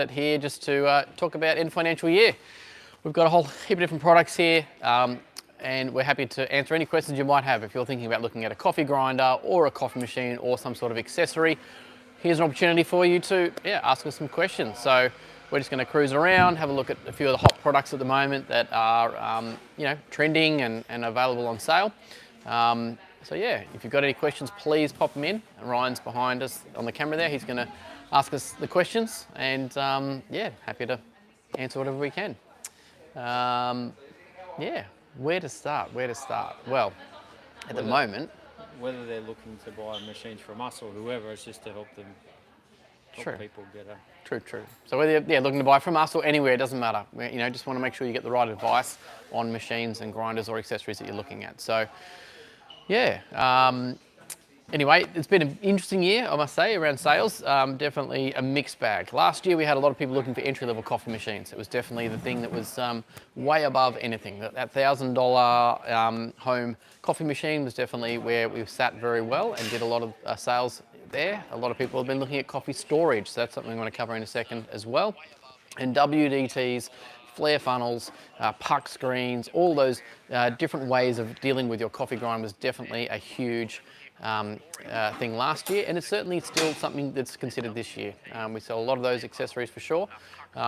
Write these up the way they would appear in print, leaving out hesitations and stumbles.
it here just to talk about end of financial year. We've got a whole heap of different products here, and we're happy to answer any questions you might have. If you're thinking about looking at a coffee grinder or a coffee machine or some sort of accessory, here's an opportunity for you to ask us some questions. So we're just going to cruise around, have a look at a few of the hot products at the moment that are trending and available on sale. So yeah, if you've got any questions, please pop them in. Ryan's behind us on the camera there. He's going to ask us the questions, and happy to answer whatever we can. Where to start? Well, at the moment, whether they're looking to buy machines from us or whoever, it's just to help them. People get a... True. So whether you're looking to buy from us or anywhere, it doesn't matter. Just want to make sure you get the right advice on machines and grinders or accessories that you're looking at. So, anyway, it's been an interesting year, I must say, around sales. Definitely a mixed bag. Last year we had a lot of people looking for entry-level coffee machines. It was definitely the thing that was way above anything. That $1,000 home coffee machine was definitely where we sat very well and did a lot of sales there. A lot of people have been looking at coffee storage, so that's something I'm going to cover in a second as well. And WDTs, flare funnels, puck screens, all those different ways of dealing with your coffee grind was definitely a huge thing last year, and it's certainly still something that's considered this year. We sell a lot of those accessories for sure.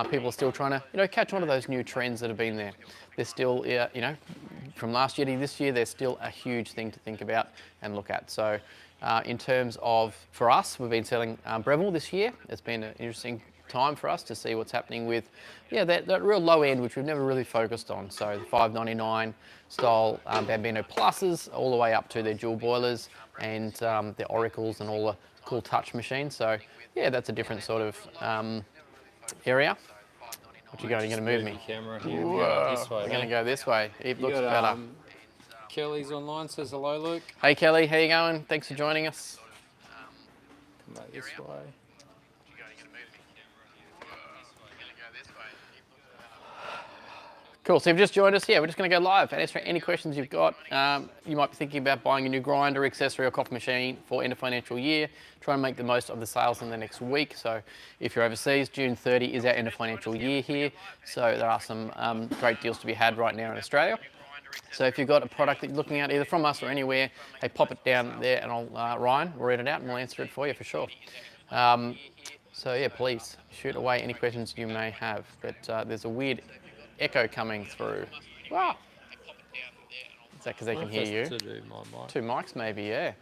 People are still trying to catch on to those new trends that have been there. They're still, from last year to this year, they're still a huge thing to think about and look at. So in terms of, for us, we've been selling Breville this year. It's been an interesting time for us to see what's happening with that real low end, which we've never really focused on. So the $5.99 style Bambino Pluses, all the way up to their dual boilers and their Oracles and all the cool touch machines. So yeah, that's a different sort of area. What you going? You're going to move me? Camera here. This way. We're going to go this way. It looks better. Kelly's online, says hello, Luke. Hey Kelly, how you going? Thanks for joining us. Come back this way. Cool, so you've just joined us. We're just going to go live and answer any questions you've got. You might be thinking about buying a new grinder, accessory or coffee machine for end of financial year. Try and make the most of the sales in the next week. So if you're overseas, June 30 is our end of financial year here. So there are some great deals to be had right now in Australia. So if you've got a product that you're looking at either from us or anywhere, hey, pop it down there and Ryan will read it out and we'll answer it for you for sure. So yeah, please shoot away any questions you may have. But there's a weird echo coming through. Wow. Is that because they can hear you? To do my mic. Two mics maybe, yeah.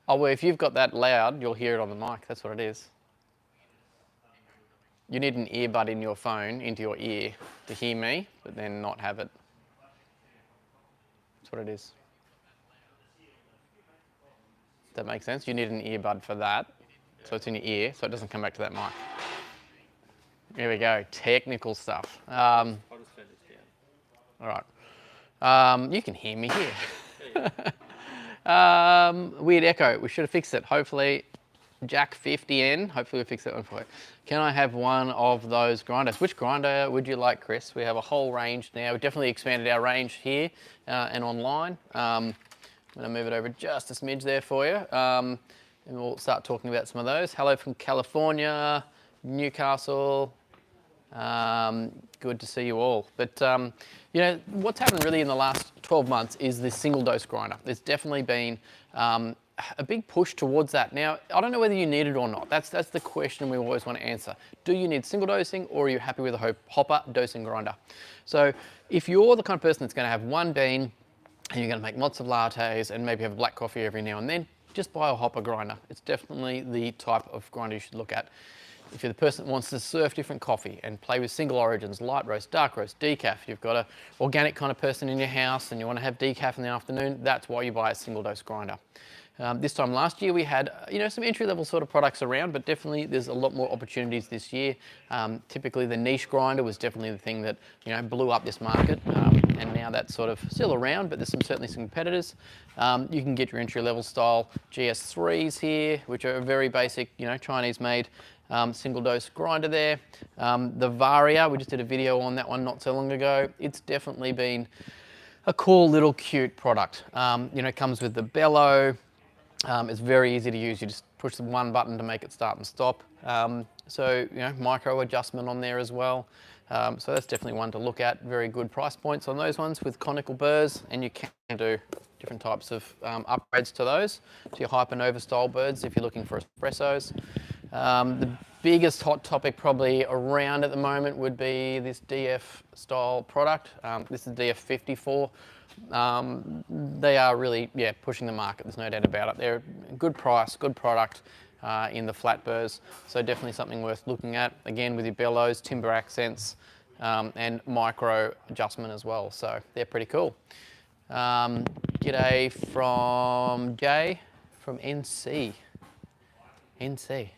Oh, well, if you've got that loud, you'll hear it on the mic. That's what it is. You need an earbud in your phone, into your ear, to hear me, but then not have it. That's what it is. Does that make sense? You need an earbud for that, so it's in your ear, so it doesn't come back to that mic. There we go, technical stuff. I'll just turn this down. All right. You can hear me here. Weird echo. We should have fixed it. Hopefully, Jack 50N. Hopefully, we fix that one for you. Can I have one of those grinders? Which grinder would you like, Chris? We have a whole range now. We've definitely expanded our range here and online. I'm going to move it over just a smidge there for you. And we'll start talking about some of those. Hello from California, Newcastle. Good to see you all. But what's happened really in the last 12 months is this single dose grinder. There's definitely been a big push towards that. Now, I don't know whether you need it or not. That's the question we always want to answer. Do you need single dosing, or are you happy with a hopper dosing grinder? So if you're the kind of person that's going to have one bean and you're going to make lots of lattes and maybe have a black coffee every now and then, just buy a hopper grinder. It's definitely the type of grinder you should look at. If you're the person that wants to surf different coffee and play with single origins, light roast, dark roast, decaf, you've got an organic kind of person in your house and you want to have decaf in the afternoon, that's why you buy a single dose grinder. This time last year we had some entry-level sort of products around, but definitely there's a lot more opportunities this year. Typically the niche grinder was definitely the thing that blew up this market, and now that's sort of still around, but there's certainly some competitors. You can get your entry-level style GS3s here, which are a very basic, Chinese-made single dose grinder there. The Varia, we just did a video on that one not so long ago. It's definitely been a cool little cute product. It comes with the bellow. It's very easy to use. You just push the one button to make it start and stop. So, micro adjustment on there as well. So that's definitely one to look at. Very good price points on those ones with conical burrs, and you can do different types of upgrades to those, to your Hypernova style birds if you're looking for espressos. The biggest hot topic probably around at the moment would be this DF style product. This is DF54. They are really, pushing the market. There's no doubt about it. They're a good price, good product in the flat burrs. So definitely something worth looking at. Again, with your bellows, timber accents, and micro adjustment as well. So they're pretty cool. G'day from Jay from NC. NC.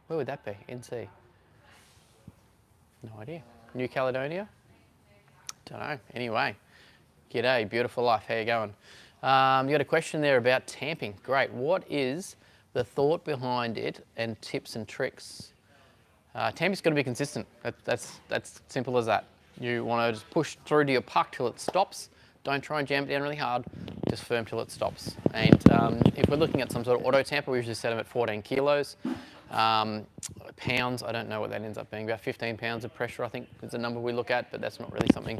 Where would that be? NC. No idea. New Caledonia? Don't know. Anyway, g'day, beautiful life. How you going? You got a question there about tamping. Great. What is the thought behind it and tips and tricks? Tamping's got to be consistent. That's simple as that. You want to just push through to your puck till it stops. Don't try and jam it down really hard. Just firm till it stops. And if we're looking at some sort of auto tamper, we usually set them at 14 kilos. Pounds, I don't know what that ends up being. About 15 pounds of pressure, I think, is the number we look at, but that's not really something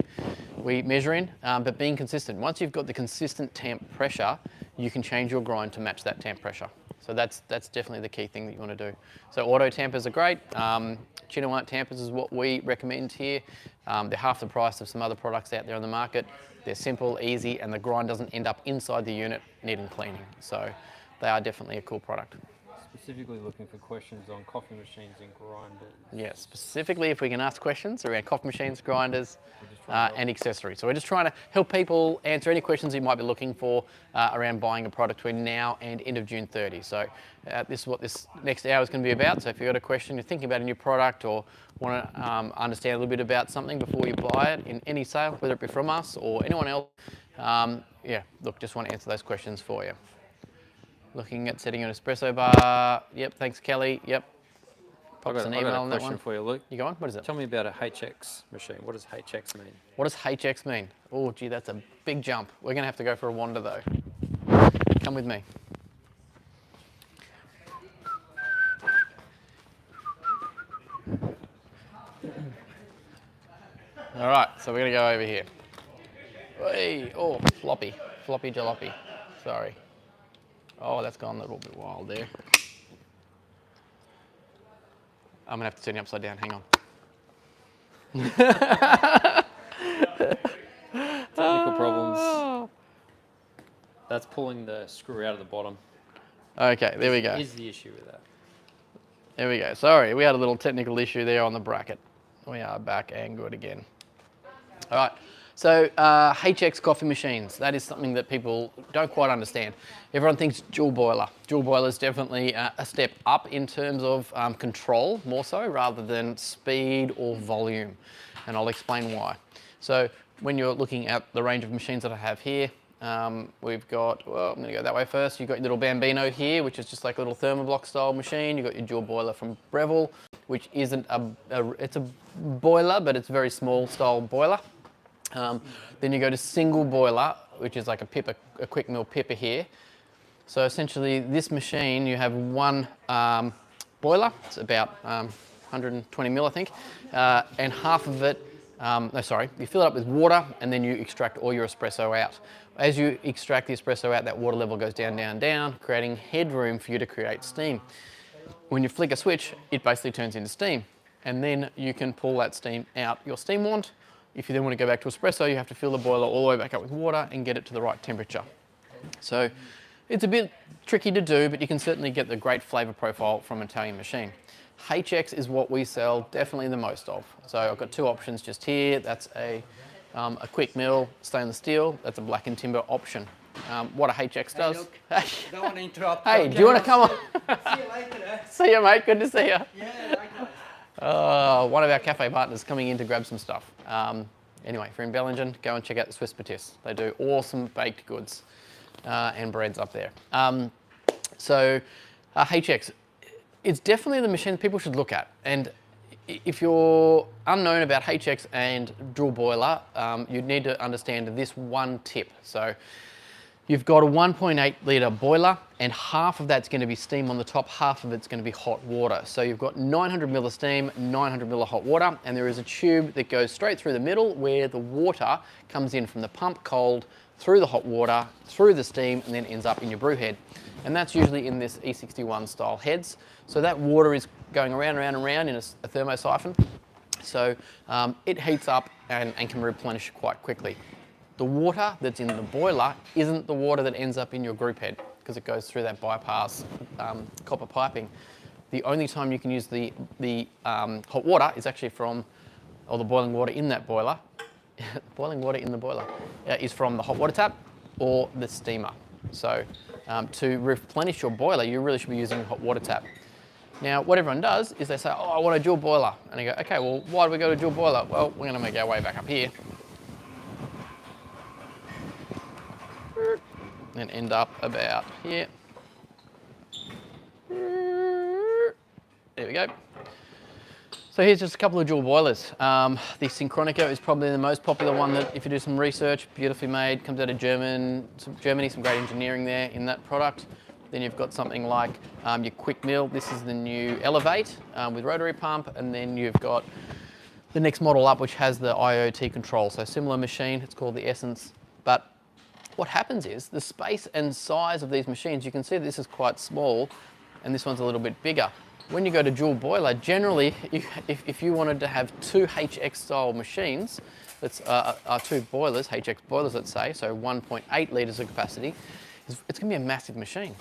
we measure in. But being consistent. Once you've got the consistent tamp pressure, you can change your grind to match that tamp pressure. So that's definitely the key thing that you want to do. So auto tampers are great. Chinoite tampers is what we recommend here. They're half the price of some other products out there on the market. They're simple, easy, and the grind doesn't end up inside the unit needing cleaning. So they are definitely a cool product. Specifically looking for questions on coffee machines and grinders. Yeah, specifically if we can ask questions around coffee machines, grinders, and accessories. So we're just trying to help people answer any questions you might be looking for around buying a product between now and end of June 30. So this is what this next hour is going to be about. So if you've got a question, you're thinking about a new product or want to understand a little bit about something before you buy it in any sale, whether it be from us or anyone else, just want to answer those questions for you. Looking at setting an espresso bar. Yep, thanks Kelly. Yep. I've got a question for you, Luke. You go on, what is it? Tell me about a HX machine. What does HX mean? What does HX mean? Oh, gee, that's a big jump. We're going to have to go for a wander though. Come with me. All right, so we're going to go over here. Hey, oh, floppy jalopy. Sorry. Oh, that's gone a little bit wild there. I'm gonna have to turn you upside down, hang on. Technical problems. That's pulling the screw out of the bottom. Okay, there we go. Is the issue with that? There we go. Sorry, we had a little technical issue there on the bracket. We are back and good again. All right. So HX coffee machines, that is something that people don't quite understand. Everyone thinks dual boiler. Dual boiler is definitely a step up in terms of control, more so, rather than speed or volume. And I'll explain why. So when you're looking at the range of machines that I have here, we've got, well, I'm going to go that way first. You've got your little Bambino here, which is just like a little thermoblock style machine. You've got your dual boiler from Breville, which isn't it's a boiler, but it's a very small style boiler. Then you go to single boiler, which is like a quick mill pipper here. So essentially this machine, you have one boiler, it's about 120 mil I think, and half of it, you fill it up with water and then you extract all your espresso out. As you extract the espresso out, that water level goes down, down, down, creating headroom for you to create steam. When you flick a switch, it basically turns into steam. And then you can pull that steam out your steam wand. If you then want to go back to espresso, you have to fill the boiler all the way back up with water and get it to the right temperature. So it's a bit tricky to do, but you can certainly get the great flavour profile from an Italian machine. HX is what we sell definitely the most of. So I've got two options just here. That's a quick mill stainless steel. That's a black and timber option. What a HX does. Look, don't want to interrupt. Hey, do you want to come on? See you later. See you, mate. Good to see you. Yeah, One of our cafe partners coming in to grab some stuff. Anyway, if you're in Bellingen, go and check out the Swiss Patisse. They do awesome baked goods and breads up there. HX, it's definitely the machine people should look at. And if you're unknown about HX and dual boiler, you need to understand this one tip. So You've got a 1.8 litre boiler, and half of that's going to be steam on the top, half of it's going to be hot water. So you've got 900 ml of steam, 900 ml of hot water, and there is a tube that goes straight through the middle where the water comes in from the pump cold, through the hot water, through the steam, and then ends up in your brew head. And that's usually in this E61 style heads. So that water is going around and around and around in a thermosiphon. So it heats up and can replenish quite quickly. The water that's in the boiler isn't the water that ends up in your group head because it goes through that bypass copper piping. The only time you can use the hot water is actually from, or the boiling water in that boiler, boiling water in the boiler is from the hot water tap or the steamer. So to replenish your boiler, you really should be using a hot water tap. Now, what everyone does is they say, oh, I want a dual boiler. And you go, okay, well, why do we go to dual boiler? Well, we're going to make our way back up here and end up about here. There we go. So here's just a couple of dual boilers. The Synchronica is probably the most popular one that, if you do some research, beautifully made, comes out of Germany, some great engineering there in that product. Then you've got something like your Quick Mill. This is the new Elevate with rotary pump, and then you've got the next model up which has the IoT control. So similar machine, it's called the Essence. But what happens is the space and size of these machines, you can see this is quite small and this one's a little bit bigger. When you go to dual boiler, generally, if you wanted to have two HX style machines, that's two boilers, HX boilers let's say, so 1.8 litres of capacity, it's going to be a massive machine.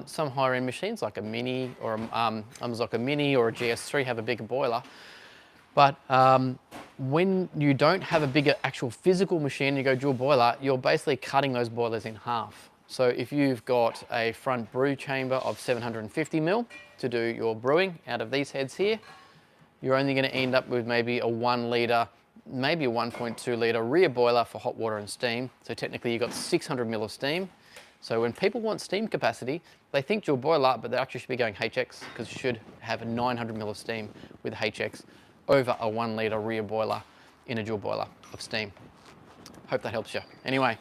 Some higher end machines like a Mini or a Mini or a GS3 have a bigger boiler. But when you don't have a bigger actual physical machine, you go dual boiler, you're basically cutting those boilers in half. So if you've got a front brew chamber of 750 ml to do your brewing out of these heads here, you're only going to end up with maybe a 1 litre, maybe a 1.2 litre rear boiler for hot water and steam. So technically you've got 600 ml of steam. So when people want steam capacity, they think dual boiler, but they actually should be going HX because you should have a 900 ml of steam with HX over a 1 litre rear boiler in a dual boiler of steam. Hope that helps you. Anyway,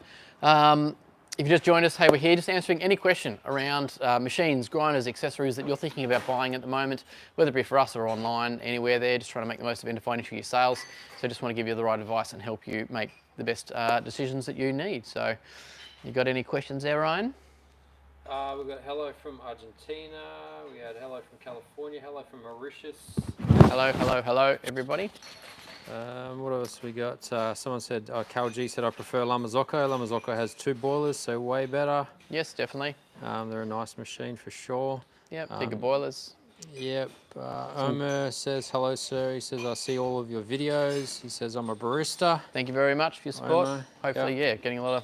if you just joined us, hey, we're here just answering any question around machines, grinders, accessories that you're thinking about buying at the moment, whether it be for us or online, anywhere there, just trying to make the most of it to financial year sales. So just want to give you the right advice and help you make the best decisions that you need. So you got any questions there, Ryan? We've got hello from Argentina, we had hello from California, hello from Mauritius. Hello, hello, hello, everybody. What else we got? Someone said, Cal G said, I prefer Lamazocco. Lamazocco has 2 boilers, so way better. Yes, definitely. They're a nice machine for sure. Yep, bigger boilers. Yep. Omer says, hello, sir. He says, I see all of your videos. He says, I'm a barista. Thank you very much for your support. Omer, Hopefully, yeah, getting a lot of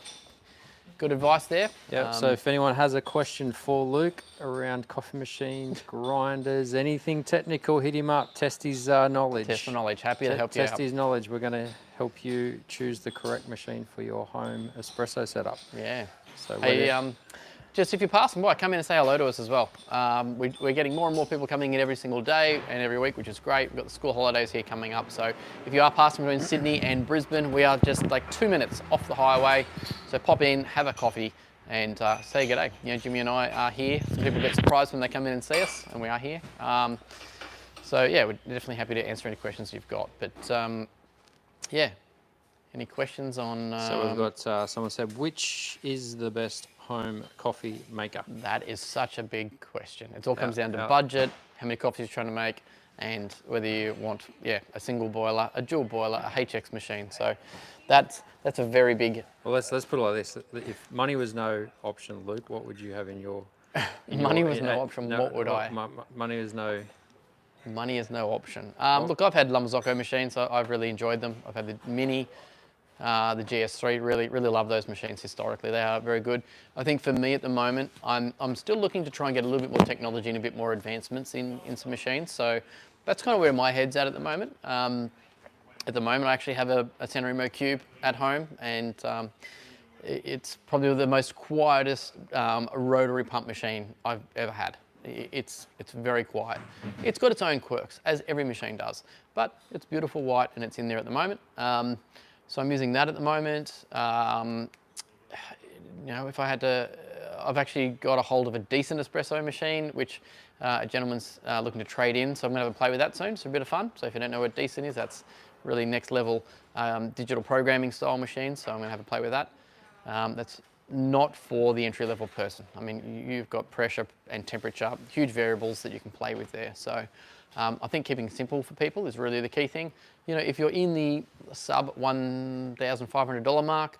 good advice there. Yep. So if anyone has a question for Luke around coffee machines, grinders, anything technical, hit him up. Test his knowledge. Test for knowledge. Happy to help you out. Test his knowledge. We're going to help you choose the correct machine for your home espresso setup. Yeah. So hey, just if you're passing by, come in and say hello to us as well. We're getting more and more people coming in every single day and every week, which is great. We've got the school holidays here coming up. So if you are passing between Sydney and Brisbane, we are just like 2 minutes off the highway. So pop in, have a coffee and say good day. You know, Jimmy and I are here. Some people get surprised when they come in and see us, and we are here. So yeah, we're definitely happy to answer any questions you've got. But yeah, any questions on... So we've got someone said, which is the best home coffee maker? That is such a big question. It all comes down to budget, how many coffees you're trying to make, and whether you want, a single boiler, a dual boiler, a HX machine. So that's a very big... Well, let's put it like this. If money was no option, Luke, what would you have in your... money was no option, what would I? Money is no... Money is no option. Look, I've had Lamazocco machines, so I've really enjoyed them. I've had the Mini, the GS3, really love those machines historically. They are very good. I think for me at the moment, I'm still looking to try and get a little bit more technology and a bit more advancements in some machines. So that's kind of where my head's at the moment. At the moment, I actually have a San Remo Cube at home, and it's probably the most quietest rotary pump machine I've ever had. It's very quiet. It's got its own quirks, as every machine does, but it's beautiful white and it's in there at the moment. So I'm using that at the moment. you know, if I had to, I've actually got a hold of a decent espresso machine, which a gentleman's looking to trade in. So I'm going to have a play with that soon. So a bit of fun. So if you don't know what decent is, that's really next level digital programming style machine. So I'm going to have a play with that. That's not for the entry level person. I mean, you've got pressure and temperature, huge variables that you can play with there. So I think keeping it simple for people is really the key thing. You know, if you're in the sub $1,500 mark,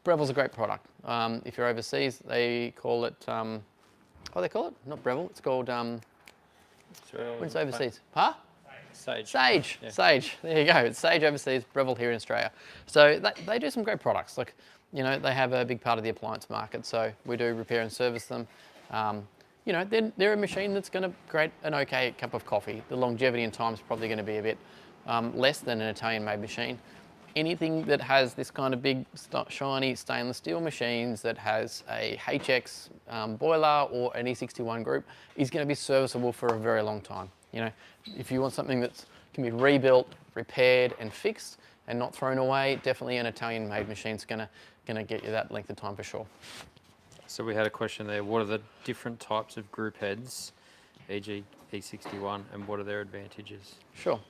Breville's a great product. If you're overseas, they call it, what do they call it? Not Breville, it's called, when it's overseas, huh? Sage. Sage, Yeah. Sage. There you go. It's Sage overseas, Breville here in Australia. So they do some great products. Like, you know, they have a big part of the appliance market. So we do repair and service them. You know, they're a machine that's going to create an okay cup of coffee. The longevity and time is probably going to be a bit less than an Italian-made machine. Anything that has this kind of big, shiny stainless steel machines that has a HX boiler or an E61 group is going to be serviceable for a very long time. You know, if you want something that can be rebuilt, repaired, and fixed, and not thrown away, definitely an Italian-made machine is going to get you that length of time for sure. So we had a question there. What are the different types of group heads, e.g. E61, and what are their advantages? Sure.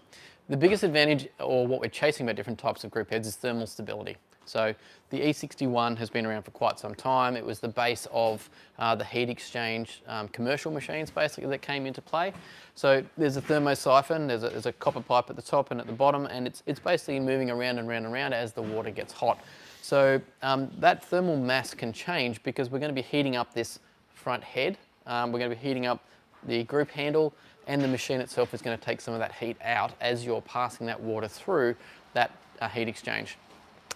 The biggest advantage, or what we're chasing about different types of group heads, is thermal stability. So the E61 has been around for quite some time. It was the base of the heat exchange commercial machines, basically, that came into play. So there's a thermosiphon, there's a copper pipe at the top and at the bottom, and it's basically moving around and around and around as the water gets hot. So that thermal mass can change because we're going to be heating up this front head. We're going to be heating up the group handle, and the machine itself is going to take some of that heat out as you're passing that water through that heat exchange.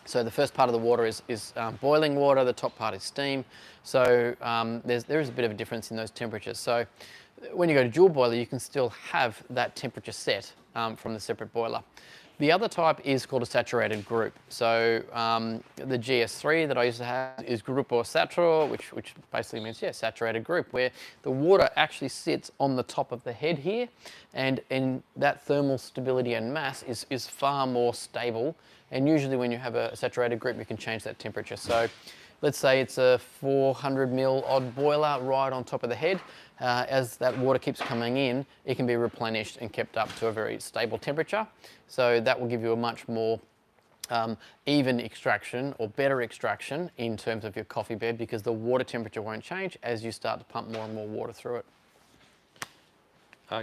So the first part of the water is boiling water, the top part is steam. So there is a bit of a difference in those temperatures. So when you go to dual boiler, you can still have that temperature set from the separate boiler. The other type is called a saturated group. So the GS3 that I used to have is Gruppo Saturo, which basically means, yeah, saturated group, where the water actually sits on the top of the head here, and that thermal stability and mass is far more stable. And usually when you have a saturated group, you can change that temperature. So let's say it's a 400 mil odd boiler right on top of the head. As that water keeps coming in, it can be replenished and kept up to a very stable temperature. So that will give you a much more even extraction or better extraction in terms of your coffee bed, because the water temperature won't change as you start to pump more and more water through it.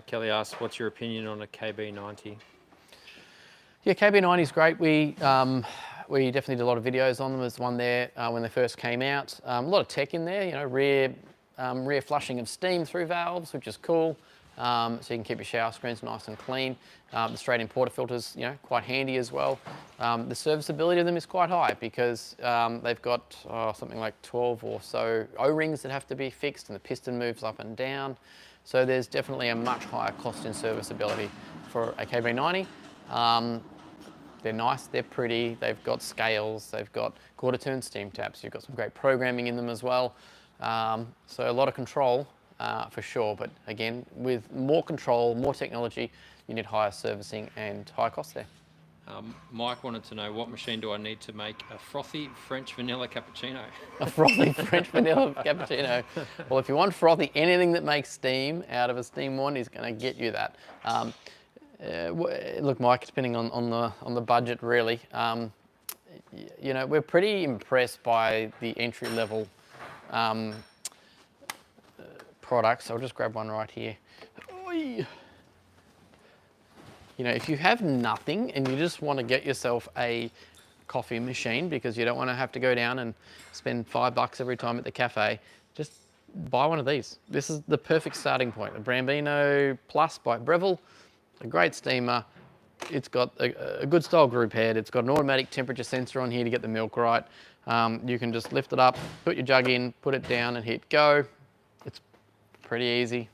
Kelly asks, what's your opinion on a KB90? Yeah, KB90 is great. We definitely did a lot of videos on them. There's one there when they first came out. A lot of tech in there, you know, rear flushing of steam through valves, which is cool. So you can keep your shower screens nice and clean. The straight in portafilters, you know, quite handy as well. The serviceability of them is quite high because they've got something like 12 or so O-rings that have to be fixed, and the piston moves up and down. So there's definitely a much higher cost in serviceability for a KB90. They're nice, they're pretty, they've got scales, they've got quarter turn steam taps, you've got some great programming in them as well. So a lot of control for sure, but again, with more control, more technology, you need higher servicing and higher costs there. Mike wanted to know, what machine do I need to make a frothy French vanilla cappuccino? A frothy French vanilla cappuccino. Well, if you want frothy, anything that makes steam out of a steam one is going to get you that. Look, Mike, depending on the budget, really, you know, we're pretty impressed by the entry level products. I'll just grab one right here. Oy. You know, if you have nothing and you just want to get yourself a coffee machine because you don't want to have to go down and spend $5 every time at the cafe, just buy one of these. This is the perfect starting point. The Brambino Plus by Breville, a great steamer. It's got a good style group head. It's got an automatic temperature sensor on here to get the milk right. You can just lift it up, put your jug in, put it down and hit go. It's pretty easy.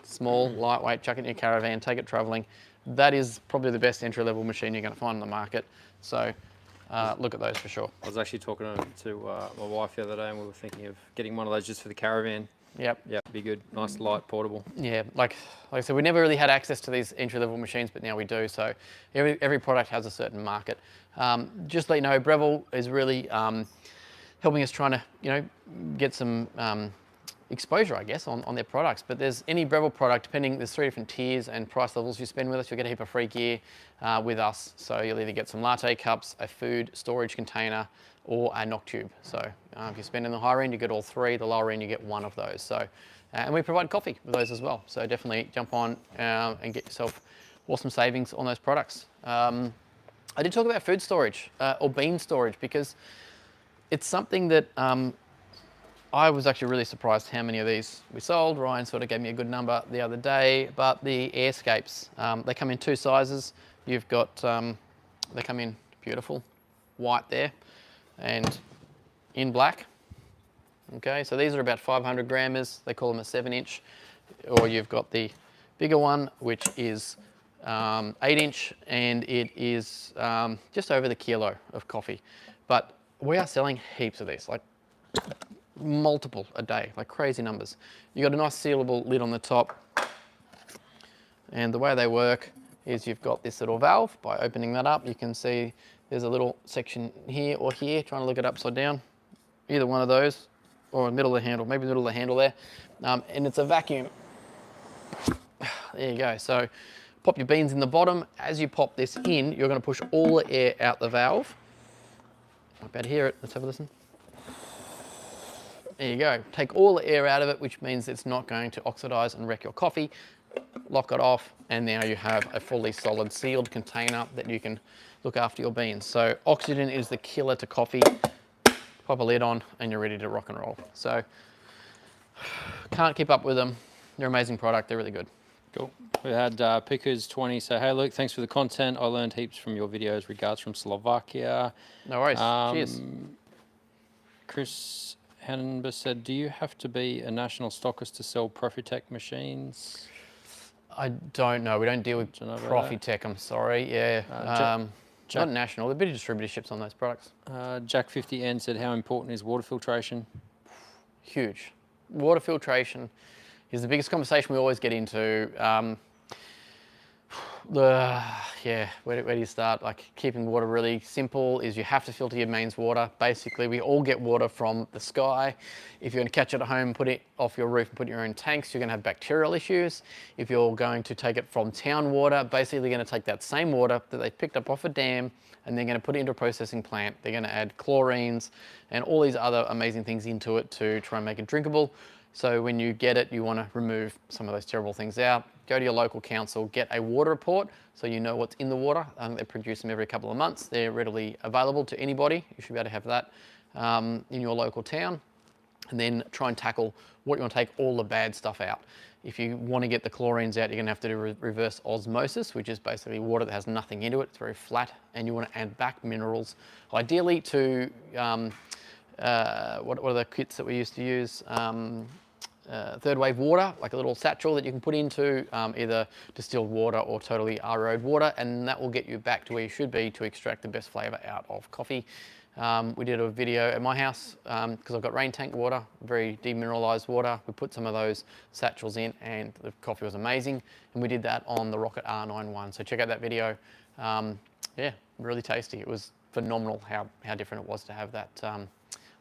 Small, lightweight, chuck it in your caravan, take it traveling. That is probably the best entry-level machine you're going to find on the market. So look at those for sure. I was actually talking to my wife the other day, and we were thinking of getting one of those just for the caravan. Yep. Yep, be good. Nice, light, portable. Yeah, like I said, we never really had access to these entry-level machines, but now we do. So every product has a certain market. Just to let you know, Breville is really helping us trying to, get some exposure, I guess, on their products. But there's any Breville product, depending, there's 3 different tiers and price levels. You spend with us, you'll get a heap of free gear with us. So you'll either get some latte cups, a food storage container, or a knock tube. So if you spend in the higher end, you get all 3. The lower end, you get 1 of those. So, and we provide coffee with those as well. So definitely jump on and get yourself awesome savings on those products. I did talk about food storage or bean storage because it's something that I was actually really surprised how many of these we sold. Ryan sort of gave me a good number the other day, but the airscapes, they come in 2 sizes. You've got, they come in beautiful, white there, and in black. Okay, so these are about 500 grammers. They call them a 7-inch, or you've got the bigger one, which is 8-inch, and it is just over the kilo of coffee. But we are selling heaps of these, like multiple a day, like crazy numbers. You got a nice sealable lid on the top, and the way they work is you've got this little valve. By opening that up, you can see there's a little section here or here, trying to look it upside down, either one of those, or in the middle of the handle, maybe the middle of the handle there, and it's a vacuum. There you go. So pop your beans in the bottom. As you pop this in, you're going to push all the air out the valve. I bet hear it. Let's have a listen. There you go. Take all the air out of it, which means it's not going to oxidize and wreck your coffee. Lock it off, and now you have a fully solid sealed container that you can look after your beans. So oxygen is the killer to coffee. Pop a lid on and you're ready to rock and roll. So can't keep up with them. They're an amazing product. They're really good. Cool. We had Pickers20 say, hey Luke, thanks for the content. I learned heaps from your videos. Regards from Slovakia. No worries. Cheers. Chris Hannenber said, do you have to be a national stockist to sell Profitec machines? I don't know. We don't deal with Profitec, I'm sorry. Yeah. Not national. There's a bit of distributorships on those products. Jack50N said, how important is water filtration? Huge. Water filtration is the biggest conversation we always get into. Where do you start? Like, keeping water really simple is you have to filter your mains water. Basically, we all get water from the sky. If you're going to catch it at home, put it off your roof and put it in your own tanks, you're going to have bacterial issues. If you're going to take it from town water, basically they're going to take that same water that they picked up off a dam and they're going to put it into a processing plant. They're going to add chlorines and all these other amazing things into it to try and make it drinkable. So when you get it, you want to remove some of those terrible things out. Go to your local council, get a water report so you know what's in the water. They produce them every couple of months. They're readily available to anybody. You should be able to have that in your local town. And then try and tackle what you want to take all the bad stuff out. If you want to get the chlorines out, you're going to have to do reverse osmosis, which is basically water that has nothing into it. It's very flat, and you want to add back minerals, ideally to, what are the kits that we used to use? Third wave water, like a little satchel that you can put into either distilled water or totally RO'd water, and that will get you back to where you should be to extract the best flavour out of coffee. We did a video at my house because I've got rain tank water, very demineralised water. We put some of those satchels in and the coffee was amazing, and we did that on the Rocket R91. So check out that video. Yeah, really tasty. It was phenomenal how different it was to have that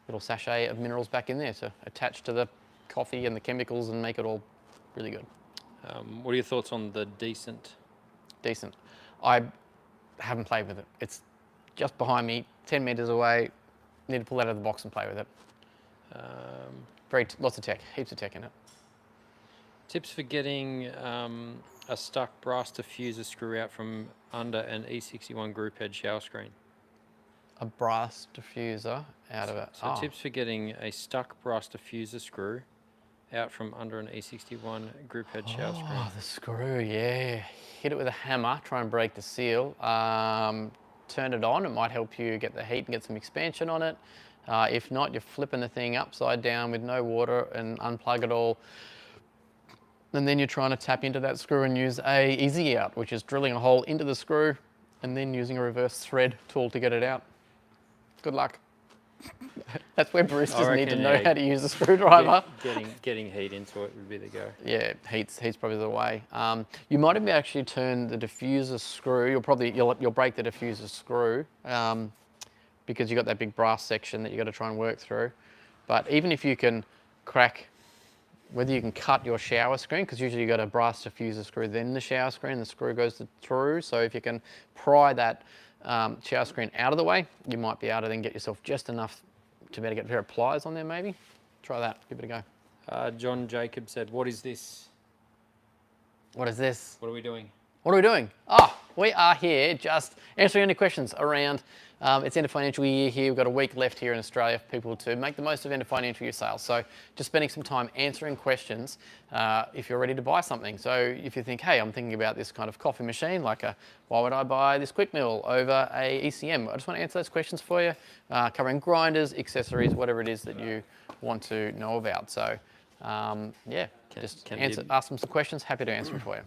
little sachet of minerals back in there to attach to the coffee and the chemicals and make it all really good. What are your thoughts on the Decent? Decent. I haven't played with it. It's just behind me, 10 metres away. Need to pull that out of the box and play with it. Lots of tech, heaps of tech in it. Tips for getting a stuck brass diffuser screw out from under an E61 group head shower screen. A brass diffuser out of it. So tips for getting a stuck brass diffuser screw out from under an E61 group head shower screen. Oh, the screw, yeah. Hit it with a hammer, try and break the seal. Turn it on, it might help you get the heat and get some expansion on it. If not, you're flipping the thing upside down with no water and unplug it all. And then you're trying to tap into that screw and use a easy out, which is drilling a hole into the screw and then using a reverse thread tool to get it out. Good luck. That's where baristas need to know how to use a screwdriver. Getting heat into it would be the go. Yeah, heat's probably the way. You might have actually turned the diffuser screw. You'll break the diffuser screw because you've got that big brass section that you've got to try and work through. But even if you can crack, whether you can cut your shower screen, because usually you've got a brass diffuser screw, then the shower screen, the screw goes through. So if you can pry that shower screen out of the way, you might be able to then get yourself just enough to be able to get a pair of pliers on there maybe. Try that, give it a go. John Jacob said, "What is this? What is this? What are we doing?" What are we doing? Oh, we are here just answering any questions around, it's end of financial year here. We've got a week left here in Australia for people to make the most of end of financial year sales. So just spending some time answering questions if you're ready to buy something. So if you think, hey, I'm thinking about this kind of coffee machine, like why would I buy this quick mill over a ECM? I just want to answer those questions for you, covering grinders, accessories, whatever it is that you want to know about. So yeah, ask them some questions. Happy to answer them for you.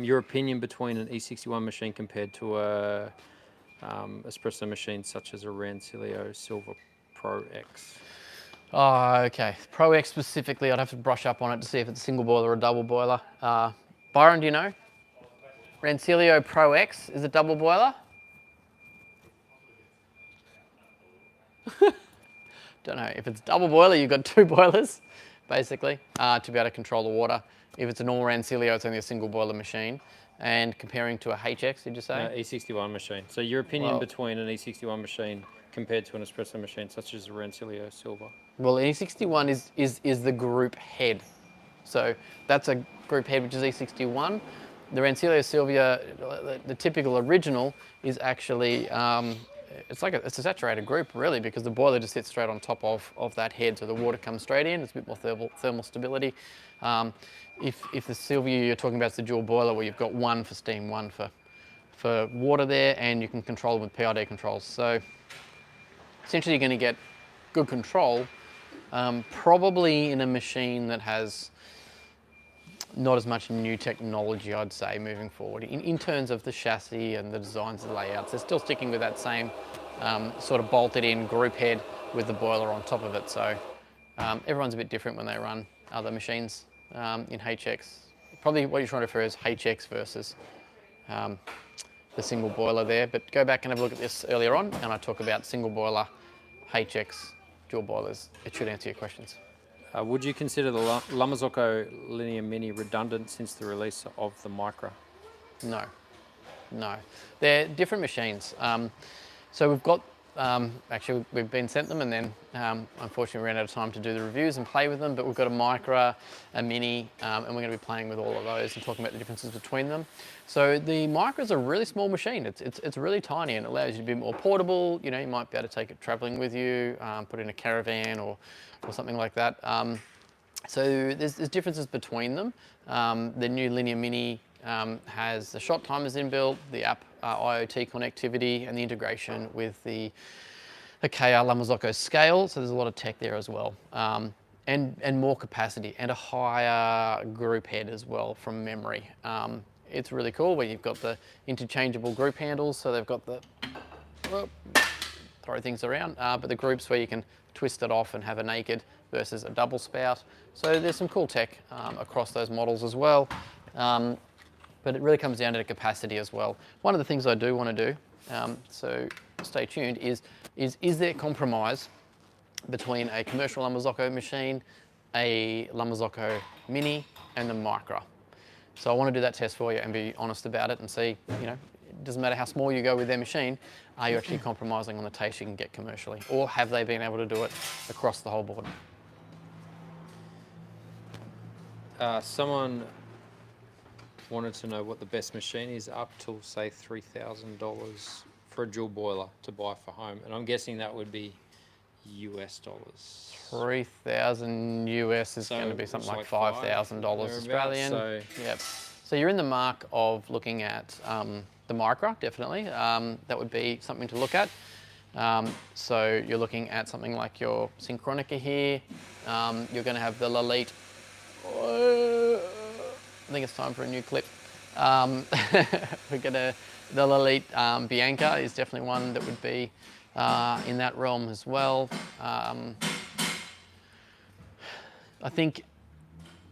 Your opinion between an E61 machine compared to a espresso machine such as a Rancilio Silver Pro X? Oh, okay. Pro X specifically, I'd have to brush up on it to see if it's a single boiler or a double boiler. Byron, do you know? Rancilio Pro X is a double boiler? Don't know. If it's double boiler, you've got 2 boilers, basically, to be able to control the water. If it's a normal Rancilio, it's only a single boiler machine. And comparing to a HX, did you say? No, E61 machine. So your opinion between an E61 machine compared to an espresso machine such as a Rancilio Silver? Well, E61 is the group head. So that's a group head, which is E61. The Rancilio Silvia, the typical original, is actually, it's a saturated group really, because the boiler just sits straight on top of that head, so the water comes straight in. It's a bit more thermal stability. If the Silvia you're talking about is the dual boiler, where you've got one for steam, one for water there, and you can control it with PID controls. So essentially you're going to get good control, probably in a machine that has not as much new technology, I'd say, moving forward. In terms of the chassis and the designs and layouts, they're still sticking with that same sort of bolted in group head with the boiler on top of it. So everyone's a bit different when they run other machines in HX. Probably what you're trying to refer is HX versus the single boiler there. But go back and have a look at this earlier on, and I talk about single boiler, HX, dual boilers. It should answer your questions. Would you consider the Lamazocco Linear Mini redundant since the release of the Micra? No, no. They're different machines. So we've got, actually we've been sent them, and then unfortunately we ran out of time to do the reviews and play with them, but we've got a Micra, a Mini, and we're going to be playing with all of those and talking about the differences between them. So the Micra is a really small machine. It's really tiny, and it allows you to be more portable. You know, you might be able to take it traveling with you, put it in a caravan or something like that. So there's differences between them. The new Linear Mini has the shot timers inbuilt, the app IoT connectivity, and the integration with the KR Lamazocco scale. So there's a lot of tech there as well. And more capacity and a higher group head as well from memory. It's really cool where you've got the interchangeable group handles. So they've got the, throw things around, but the groups where you can twist it off and have a naked versus a double spout. So there's some cool tech across those models as well. But it really comes down to the capacity as well. One of the things I do want to do, so stay tuned, is there compromise between a commercial Lamazocco machine, a Lamazocco Mini, and the Micra? So I want to do that test for you and be honest about it and see, you know, it doesn't matter how small you go with their machine, are you actually compromising on the taste you can get commercially? Or have they been able to do it across the whole board? Someone wanted to know what the best machine is up till, say, $3,000 for a dual boiler to buy for home. And I'm guessing that would be US dollars. 3,000 US is going to be something like $5,000 Australian. So yep. So you're in the mark of looking at the Micra, definitely. That would be something to look at. So you're looking at something like your Synchronica here. You're going to have the Lelite. I think it's time for a new clip. We're gonna, the Lelite Bianca is definitely one that would be in that realm as well. I think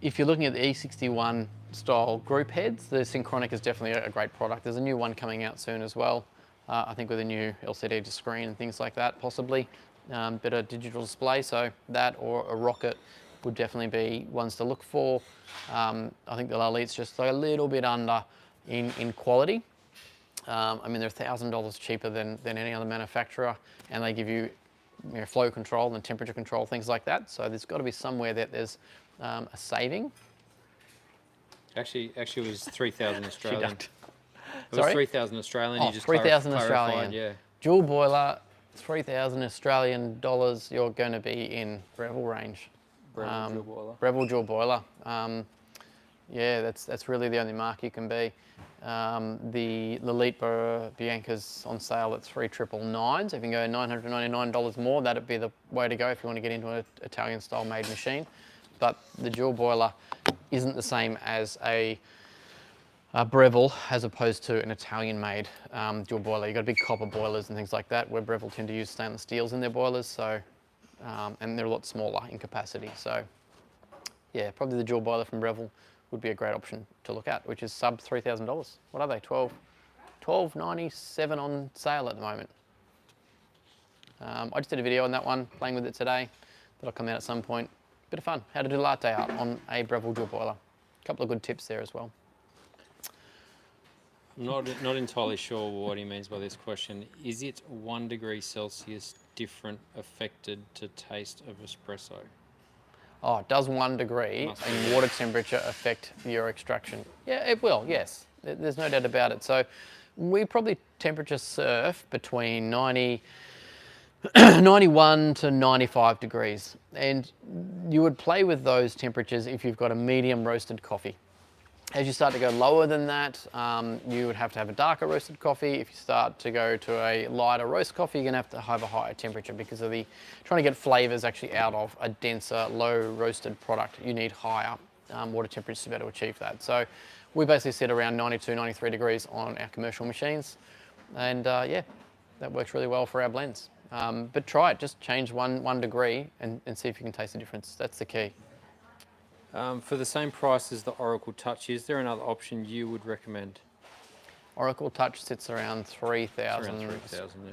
if you're looking at the E61 style group heads, the Synchronic is definitely a great product. There's a new one coming out soon as well. I think with a new LCD screen and things like that, possibly. Better digital display, so that or a Rocket would definitely be ones to look for. I think the Elite's just like a little bit under in quality. I mean, they're $1,000 cheaper than any other manufacturer, and they give you, flow control and temperature control, things like that. So there's got to be somewhere that there's a saving. Actually, it was 3,000 Australian. It was Sorry? 3,000 Australian. Oh, You just 3,000 clarified, Australian. yeah. Dual boiler, 3,000 Australian dollars. You're going to be in Breville range. Breville dual boiler. Breville dual boiler. Yeah, that's really the only mark you can be. The Elite Bianca's on sale at $3,999. So if you can go $999 more, that'd be the way to go if you want to get into an Italian style made machine. But the dual boiler isn't the same as a Breville as opposed to an Italian made dual boiler. You've got big copper boilers and things like that, where Breville tend to use stainless steels in their boilers, so and they're a lot smaller in capacity. So yeah, probably the dual boiler from Breville would be a great option to look at, which is sub $3,000. What are they? $12.97 on sale at the moment. I just did a video on that one, playing with it today. That'll come out at some point. Bit of fun. How to do latte art on a Breville dual boiler. A couple of good tips there as well. Not entirely sure what he means by this question. Is it 1 degree Celsius different affected to taste of espresso? Oh, does 1 degree in water temperature affect your extraction? Yeah, it will, yes. There's no doubt about it. So we probably temperature surf between 91 to 95 degrees. And you would play with those temperatures if you've got a medium roasted coffee. As you start to go lower than that, you would have to have a darker roasted coffee. If you start to go to a lighter roast coffee, you're gonna have to have a higher temperature because of trying to get flavors actually out of a denser, low roasted product. You need higher water temperatures to be able to achieve that. So we basically sit around 92, 93 degrees on our commercial machines. And yeah, that works really well for our blends. But try it, just change one degree and see if you can taste the difference. That's the key. For the same price as the Oracle Touch, is there another option you would recommend? Oracle Touch sits around 3,000 yeah.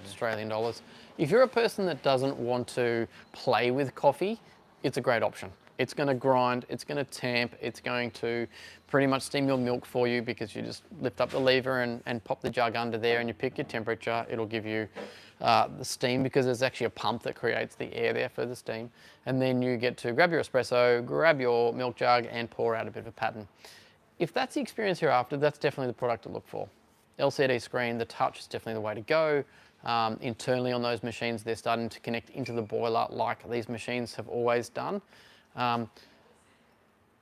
Australian dollars. If you're a person that doesn't want to play with coffee, it's a great option. It's going to grind, it's going to tamp, it's going to pretty much steam your milk for you because you just lift up the lever and pop the jug under there and you pick your temperature. It'll give you the steam because there's actually a pump that creates the air there for the steam. And then you get to grab your espresso, grab your milk jug and pour out a bit of a pattern. If that's the experience you're after, that's definitely the product to look for. LCD screen, the touch is definitely the way to go. Internally on those machines, they're starting to connect into the boiler like these machines have always done.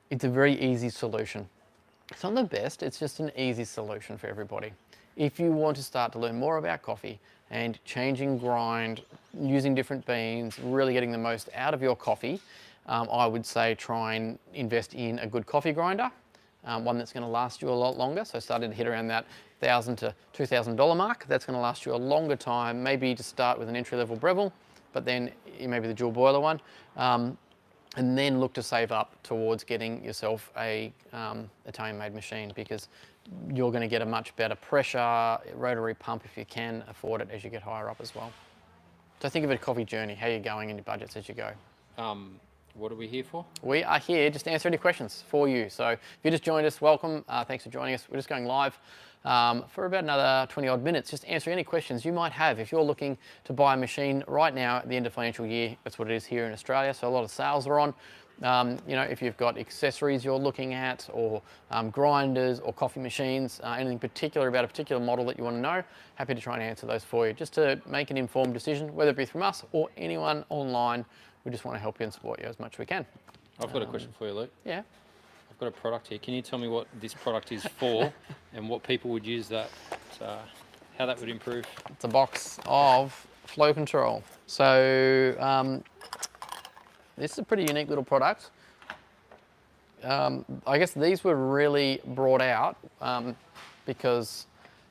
It's a very easy solution. It's not the best, it's just an easy solution for everybody. If you want to start to learn more about coffee and changing grind, using different beans, really getting the most out of your coffee, I would say try and invest in a good coffee grinder, one that's going to last you a lot longer. So starting to hit around that $1,000 to $2,000 mark. That's going to last you a longer time. Maybe to start with an entry-level Breville, but then maybe the dual boiler one. And then look to save up towards getting yourself a Italian-made machine because you're going to get a much better pressure, rotary pump if you can afford it as you get higher up as well. So think of it a coffee journey, how you're going in your budgets as you go. What are we here for? We are here just to answer any questions for you. So if you just joined us, welcome. Thanks for joining us. We're just going live for about another 20 odd minutes, just answering any questions you might have. If you're looking to buy a machine right now at the end of financial year, that's what it is here in Australia. So a lot of sales are on. You know, if you've got accessories you're looking at or grinders or coffee machines, anything particular about a particular model that you want to know, happy to try and answer those for you. Just to make an informed decision, whether it be from us or anyone online. We just want to help you and support you as much as we can. I've got a question for you, Luke. Yeah. I've got a product here. Can you tell me what this product is for and what people would use that, how that would improve? It's a box of flow control. So this is a pretty unique little product. I guess these were really brought out because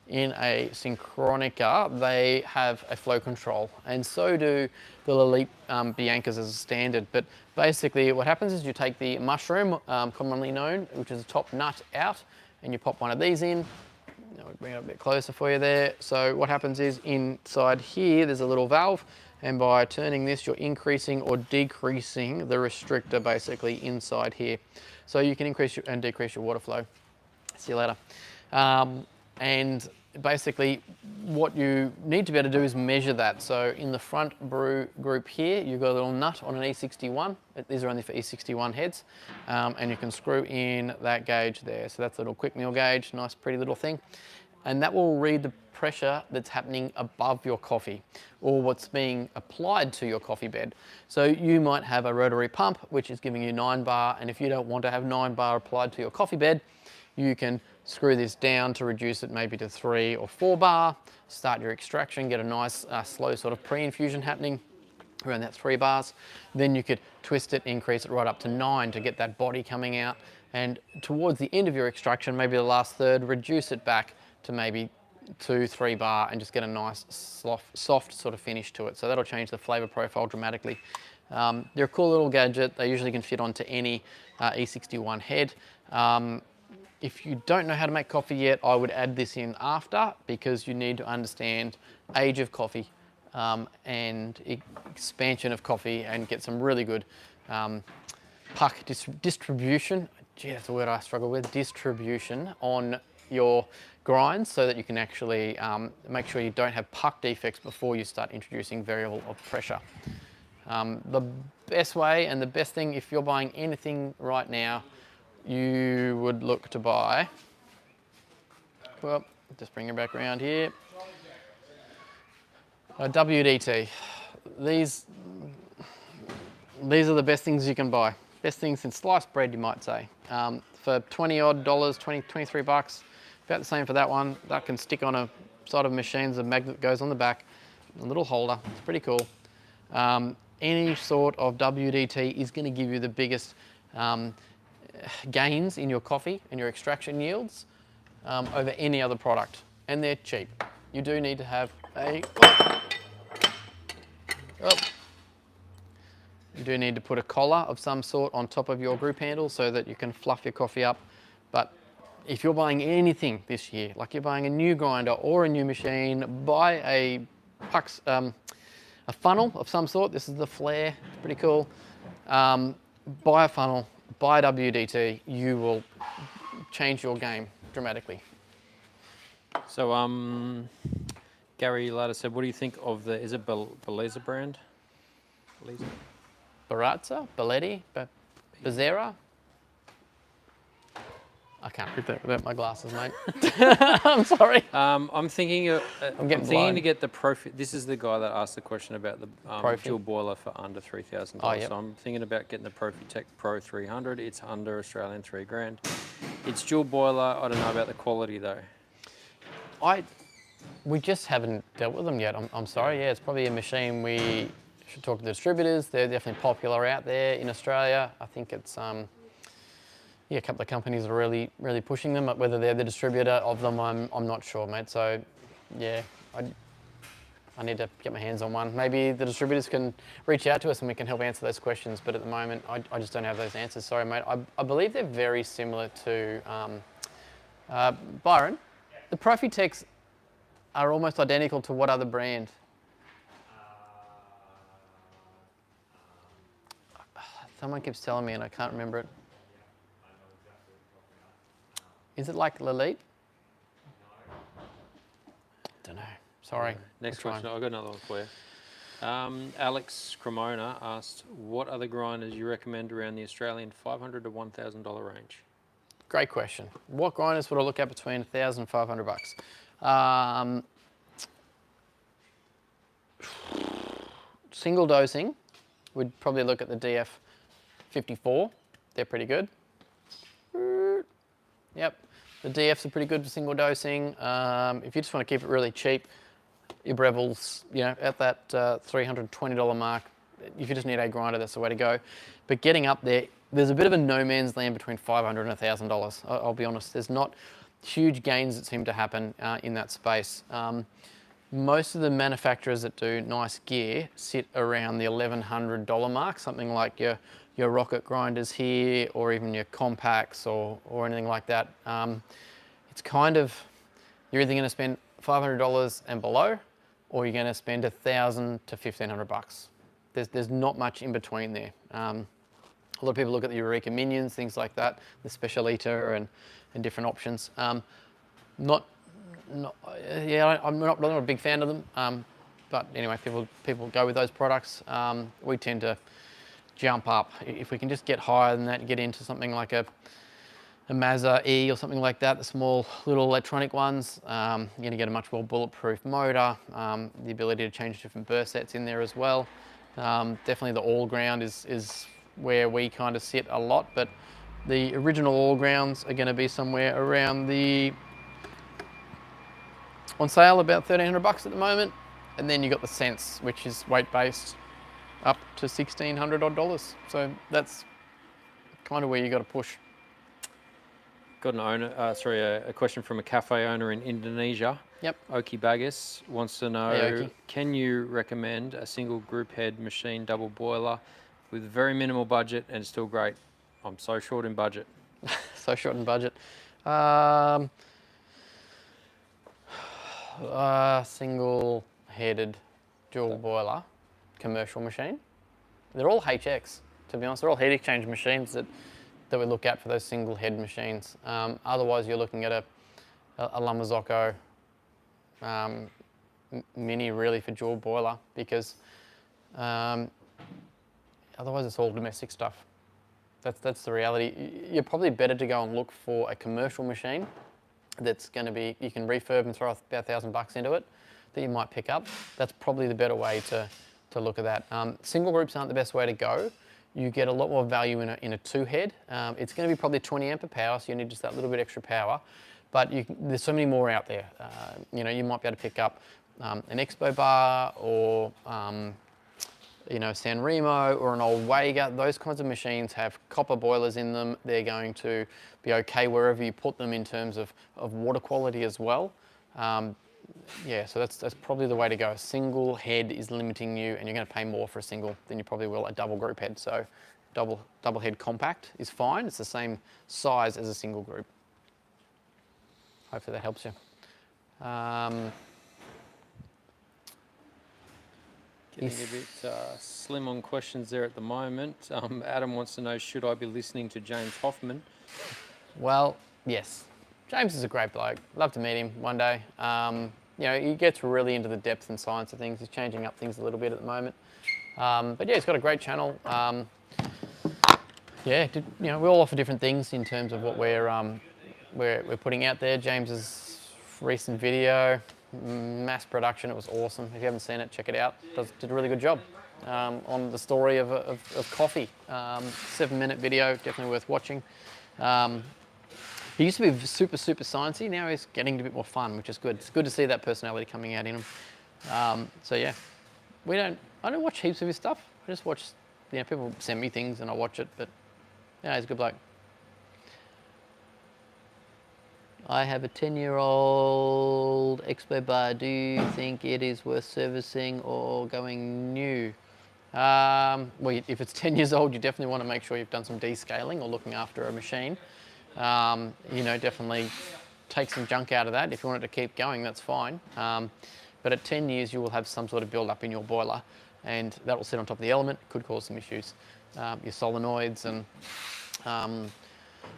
in a Synchronica, they have a flow control, and so do the Elite Biancas as a standard. But basically what happens is you take the mushroom, commonly known, which is a top nut out, and you pop one of these in, I'll bring it up a bit closer for you there. So what happens is inside here, there's a little valve, and by turning this, you're increasing or decreasing the restrictor basically inside here. So you can increase and decrease your water flow. See you later. And basically what you need to be able to do is measure that. So in the front brew group here, you've got a little nut on an E61. These are only for E61 heads. And you can screw in that gauge there. So that's a little quick meal gauge, nice pretty little thing. And that will read the pressure that's happening above your coffee or what's being applied to your coffee bed. So you might have a rotary pump, which is giving you 9 bar. And if you don't want to have 9 bar applied to your coffee bed, you can screw this down to reduce it maybe to 3 or 4 bar, start your extraction, get a nice slow sort of pre-infusion happening around that 3 bars. Then you could twist it, increase it right up to 9 to get that body coming out. And towards the end of your extraction, maybe the last third, reduce it back to maybe 2, 3 bar and just get a nice soft sort of finish to it. So that'll change the flavor profile dramatically. They're a cool little gadget. They usually can fit onto any E61 head. If you don't know how to make coffee yet, I would add this in after, because you need to understand age of coffee and expansion of coffee and get some really good puck distribution. Gee, that's a word I struggle with. Distribution on your grinds so that you can actually make sure you don't have puck defects before you start introducing variable of pressure. The best way and the best thing, if you're buying anything right now, you would look to buy, well, just bring it back around here, a WDT. These are the best things you can buy. Best things since sliced bread, you might say. For 20 odd dollars, 23 bucks, about the same for that one. That can stick on a side of a machine, the magnet goes on the back, a little holder, it's pretty cool. Any sort of WDT is going to give you the biggest gains in your coffee and your extraction yields over any other product, and they're cheap. You do need to have you do need to put a collar of some sort on top of your group handle so that you can fluff your coffee up. But if you're buying anything this year, like you're buying a new grinder or a new machine, buy a funnel of some sort. This is the Flare, it's pretty cool. Buy a funnel, buy a WDT, you will change your game dramatically. So, Gary Latta said, what do you think of the, is it Belleza brand? Belleza? Barazza, Belletti, Bezzera. I can't read that without my glasses, mate. I'm sorry. I'm thinking blind. to get the Profi. This is the guy that asked the question about the dual boiler for under $3,000. Oh, yep. So I'm thinking about getting the Profitec Pro 300. It's under Australian $3,000. It's dual boiler. I don't know about the quality though. We just haven't dealt with them yet. I'm sorry. Yeah, it's probably a machine we should talk to the distributors. They're definitely popular out there in Australia. I think it's yeah, a couple of companies are really pushing them. Whether they're the distributor of them, I'm not sure, mate. So yeah, I need to get my hands on one. Maybe the distributors can reach out to us and we can help answer those questions. But at the moment, I just don't have those answers. Sorry, mate. I believe they're very similar to Byron. The Profitecs are almost identical to what other brand? Someone keeps telling me and I can't remember it. Is it like Lelite? Don't know. Sorry. Next question. I've got another one for you. Alex Cremona asked, what other grinders you recommend around the Australian $500 to $1,000 range? Great question. What grinders would I look at between $1,000 and $500? Single dosing, we'd probably look at the DF54. They're pretty good. Yep, the DFs are pretty good for single dosing. If you just want to keep it really cheap, your Breville's, you know, at that $320 mark. If you just need a grinder, that's the way to go. But getting up there, there's a bit of a no man's land between $500 and $1,000. I'll be honest. There's not huge gains that seem to happen in that space. Most of the manufacturers that do nice gear sit around the $1,100 mark, something like your rocket grinders here, or even your compacts or anything like that. It's kind of You're either going to spend $500 and below, or you're going to spend $1,000 to $1,500. There's not much in between there. A lot of people look at the Eureka Minions, things like that, the Special Eater and different options. I'm not a big fan of them, but anyway, people go with those products. We tend to jump up. If we can just get higher than that, get into something like a Mazda E or something like that, the small little electronic ones, you're going to get a much more bulletproof motor, the ability to change different burst sets in there as well. Definitely the all ground is where we kind of sit a lot, but the original all grounds are going to be somewhere around on sale about $1,300 at the moment, and then you got the Sense, which is weight based, up to $1,600 odd. So that's kind of where you got to push. Got a question from a cafe owner in Indonesia. Yep. Oki Bagus wants to know, Hey, Oki. can you recommend a single group head machine double boiler with very minimal budget and still great? I'm so short in budget. So short in budget. Single-headed dual boiler commercial machine. They're all HX, to be honest. They're all heat exchange machines that we look at for those single head machines. Otherwise, you're looking at a Lamazocco Mini really for dual boiler, because otherwise it's all domestic stuff. That's the reality. You're probably better to go and look for a commercial machine that's going to be, you can refurb and throw about $1,000 into it, that you might pick up. That's probably the better way to look at that. Single groups aren't the best way to go. You get a lot more value in a two head. It's going to be probably 20 amp of power, so you need just that little bit extra power. But there's so many more out there. You might be able to pick up an Expo bar, or San Remo, or an old Wager. Those kinds of machines have copper boilers in them. They're going to be okay wherever you put them in terms of water quality as well. Yeah, so that's probably the way to go. A single head is limiting you, and you're going to pay more for a single than you probably will a double group head. So double head compact is fine. It's the same size as a single group. Hopefully that helps you. Getting a bit slim on questions there at the moment. Adam wants to know, should I be listening to James Hoffman? Well, yes. James is a great bloke. Love to meet him one day. He gets really into the depth and science of things. He's changing up things a little bit at the moment. But yeah, he's got a great channel. We all offer different things in terms of what we're putting out there. James's recent video, mass production, it was awesome. If you haven't seen it, check it out. Did a really good job on the story of coffee. 7-minute video, definitely worth watching. He used to be super sciencey. Now he's getting a bit more fun, which is good. It's good to see that personality coming out in him. So yeah, I don't watch heaps of his stuff. I just watch, people send me things and I watch it. But yeah, he's a good bloke. I have a 10-year-old Expo bar. Do you think it is worth servicing or going new? Well, if it's 10 years old, you definitely want to make sure you've done some descaling or looking after a machine. Definitely take some junk out of that. If you want it to keep going, that's fine. But at 10 years, you will have some sort of build up in your boiler, and that will sit on top of the element. It could cause some issues. Your solenoids and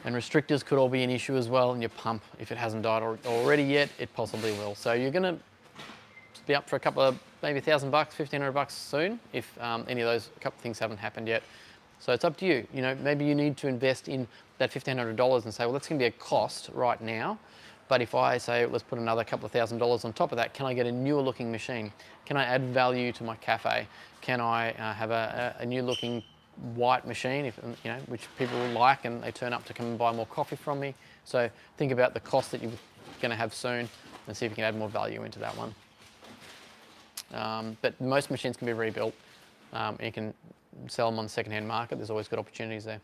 restrictors could all be an issue as well, and your pump, if it hasn't died already yet, it possibly will. So you're going to be up for a couple of, maybe $1,000, $1,500 soon, if any of those couple of things haven't happened yet. So it's up to you. Maybe you need to invest in that $1,500 and say, well, that's going to be a cost right now. But if I say, let's put another couple of $1,000s on top of that, can I get a newer looking machine? Can I add value to my cafe? Can I have a new looking white machine, which people like, and they turn up to come and buy more coffee from me? So think about the cost that you're going to have soon and see if you can add more value into that one. But most machines can be rebuilt. You can sell them on the second-hand market. There's always good opportunities there.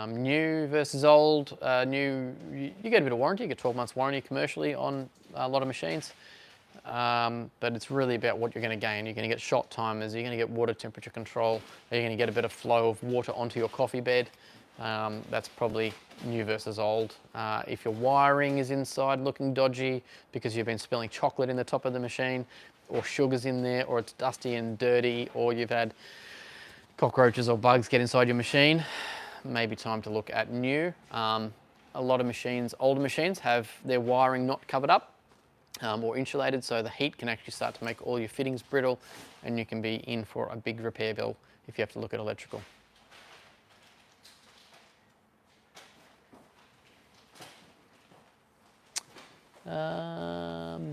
New versus old. New, you get a bit of warranty. You get 12 months warranty commercially on a lot of machines. But it's really about what you're going to gain. You're going to get shot timers. You're going to get water temperature control. You're going to get a bit of flow of water onto your coffee bed. That's probably new versus old. If your wiring is inside looking dodgy because you've been spilling chocolate in the top of the machine, or sugar's in there, or it's dusty and dirty, or you've had cockroaches or bugs get inside your machine, maybe time to look at new. A lot of machines, older machines, have their wiring not covered up or insulated, so the heat can actually start to make all your fittings brittle, and you can be in for a big repair bill if you have to look at electrical.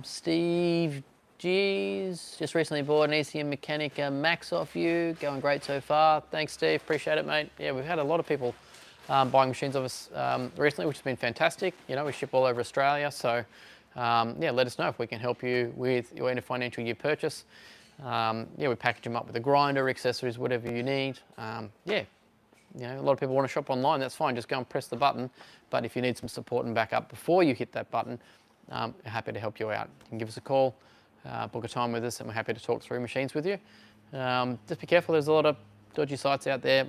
Steve G's just recently bought an ECM Mechanica Max off you. Going great so far. Thanks, Steve. Appreciate it, mate. Yeah, we've had a lot of people buying machines of us recently, which has been fantastic. You know, we ship all over Australia, so yeah, let us know if we can help you with your end of financial year purchase. Yeah, we package them up with a grinder, accessories, whatever you need. Yeah, you know, a lot of people want to shop online. That's fine. Just go and press the button. But if you need some support and backup before you hit that button, we're happy to help you out. You can give us a call, book a time with us, and we're happy to talk through machines with you. Just be careful. There's a lot of dodgy sites out there.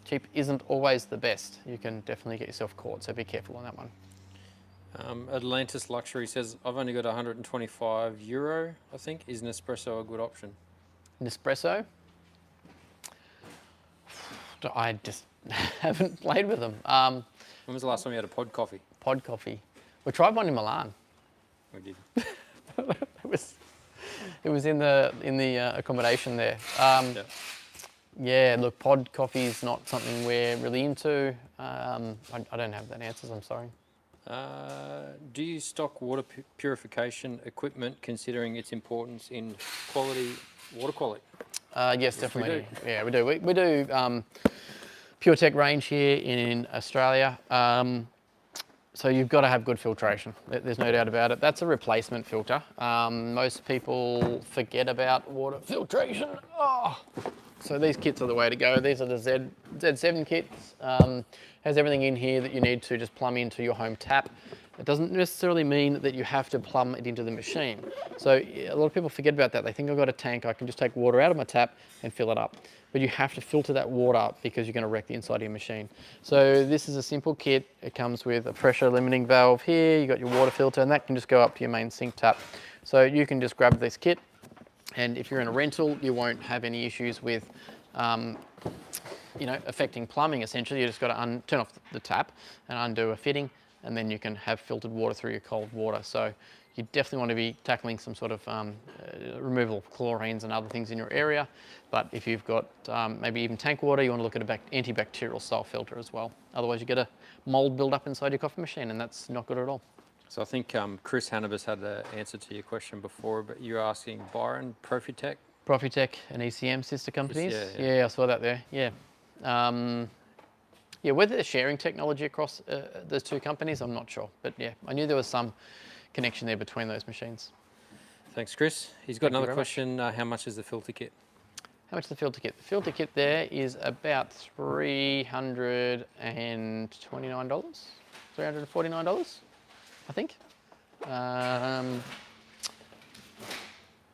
Cheap isn't always the best. You can definitely get yourself caught, so be careful on that one. Atlantis Luxury says, I've only got €125, I think. Is Nespresso a good option? Nespresso? I just haven't played with them. When was the last time you had a pod coffee? Pod coffee. We tried one in Milan. We did. It was in the accommodation there. Yeah. Yeah, look, pod coffee is not something we're really into. I don't have that answers, I'm sorry. Do you stock water purification equipment, considering its importance in water quality? Yes, definitely. Yeah, we do. We do PureTech range here in Australia. So you've got to have good filtration. There's no doubt about it. That's a replacement filter. Most people forget about water filtration. Oh. So these kits are the way to go. These are the Z7 kits. Has everything in here that you need to just plumb into your home tap. It doesn't necessarily mean that you have to plumb it into the machine. So a lot of people forget about that. They think I've got a tank, I can just take water out of my tap and fill it up. But you have to filter that water because you're going to wreck the inside of your machine. So this is a simple kit. It comes with a pressure limiting valve here. You got your water filter, and that can just go up to your main sink tap. So you can just grab this kit, and if you're in a rental, you won't have any issues with you know, affecting plumbing. Essentially, you just got to turn off the tap and undo a fitting, and then you can have filtered water through your cold water. So you definitely want to be tackling some sort of removal of chlorines and other things in your area. But if you've got maybe even tank water, you want to look at an antibacterial style filter as well. Otherwise you get a mold build up inside your coffee machine, and that's not good at all. So I think Chris Hannibus had the answer to your question before, but you're asking Byron, Profitec? Profitec and ECM sister companies. Yeah. I saw that there. Yeah. Yeah, whether they're sharing technology across those two companies, I'm not sure. But yeah, I knew there was some connection there between those machines. Thank Chris. He's got another question. How much is the filter kit? How much is the filter kit? The filter kit there is about $329, $349, I think.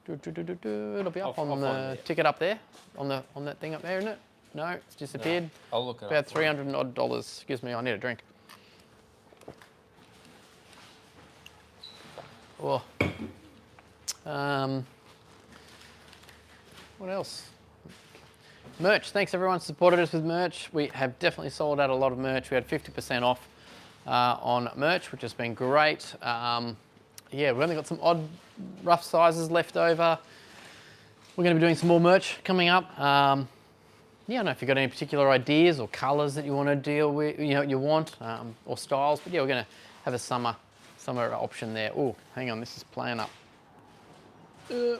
It'll be up on the ticket up there, on that thing up there, isn't it? No, it's disappeared. No, I'll look it up. About $300 odd. Excuse me, I need a drink. Oh. What else? Merch. Thanks everyone who supported us with merch. We have definitely sold out a lot of merch. We had 50% off on merch, which has been great. Yeah, we've only got some odd rough sizes left over. We're going to be doing some more merch coming up. Yeah, I don't know if you've got any particular ideas or colours that you want to deal with, you want, or styles. But yeah, we're going to have a summer option there. Oh, hang on, this is playing up. There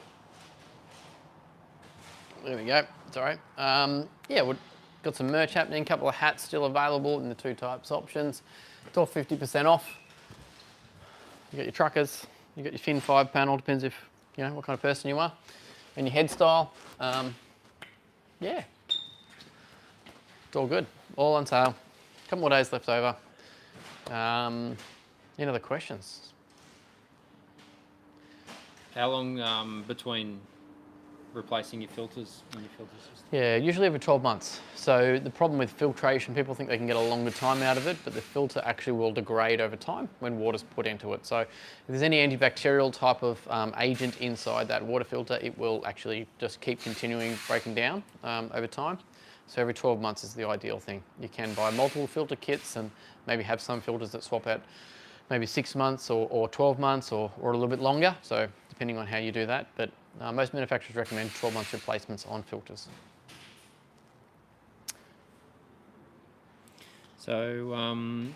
we go. It's all right. Yeah, we've got some merch happening. A couple of hats still available in the two types options. It's all 50% off. You got your truckers, you got your Fin 5 panel, depends if, what kind of person you are, and your head style. Yeah, it's all good, all on sale. A couple more days left over. Any other questions? How long between replacing your filters in your filter system? Yeah, usually every 12 months. So the problem with filtration, people think they can get a longer time out of it, but the filter actually will degrade over time when water's put into it. So if there's any antibacterial type of agent inside that water filter, it will actually just keep continuing breaking down over time. So every 12 months is the ideal thing. You can buy multiple filter kits and maybe have some filters that swap out maybe 6 months or 12 months or a little bit longer. So depending on how you do that, but most manufacturers recommend 12 months replacements on filters. So,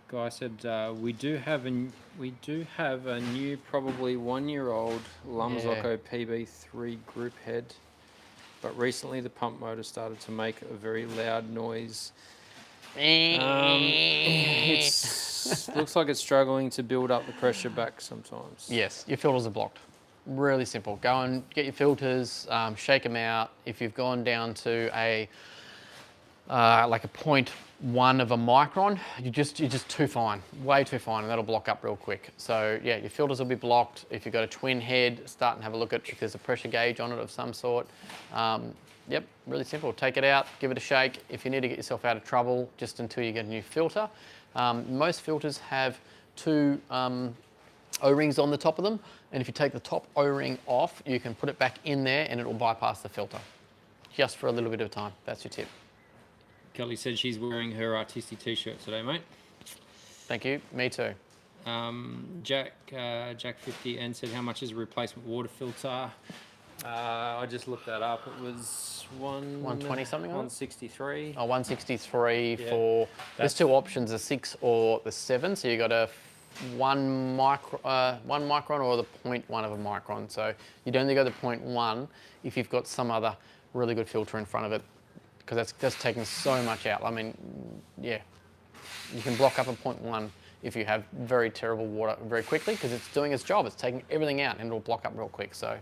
Guy said we do have a new, probably 1-year-old Lamazocco PB3 group head, but recently the pump motor started to make a very loud noise. It looks like it's struggling to build up the pressure back sometimes. Yes, your filters are blocked. Really simple. Go and get your filters, shake them out. If you've gone down to a like a 0.1 of a micron, you're just too fine, way too fine, and that'll block up real quick. So yeah, your filters will be blocked. If you've got a twin head, start and have a look at if there's a pressure gauge on it of some sort. Yep, really simple. Take it out, give it a shake. If you need to get yourself out of trouble, just until you get a new filter. Most filters have 2 O-rings on the top of them, and if you take the top O-ring off, you can put it back in there and it will bypass the filter, just for a little bit of time. That's your tip. Kelly said she's wearing her Artisti t-shirt today, mate. Thank you. Me too. Jack 50 and said, how much is a replacement water filter? I just looked that up. It was 120 something. 163. Oh, 163 Yeah, for. There's 2 options: the 6 or the 7. So you got a 1 micron or the 0.1 of a micron. So you'd only go the 0.1 if you've got some other really good filter in front of it, because that's taking so much out. I mean, yeah, you can block up a 0.1 if you have very terrible water very quickly, because it's doing its job. It's taking everything out and it'll block up real quick. So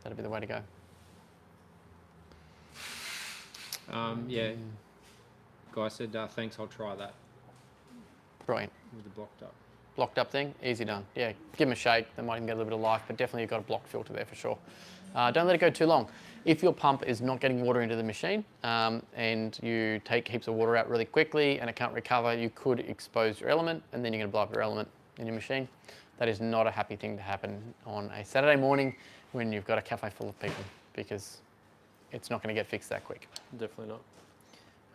that'd be the way to go. Yeah. Guy said, thanks, I'll try that Brilliant. with the blocked up. Blocked up thing, easy done. Yeah, give them a shake. They might even get a little bit of life, but definitely you've got a blocked filter there for sure. Don't let it go too long. If your pump is not getting water into the machine and you take heaps of water out really quickly and it can't recover, you could expose your element, and then you're going to blow up your element in your machine. That is not a happy thing to happen on a Saturday morning when you've got a cafe full of people, because it's not going to get fixed that quick. Definitely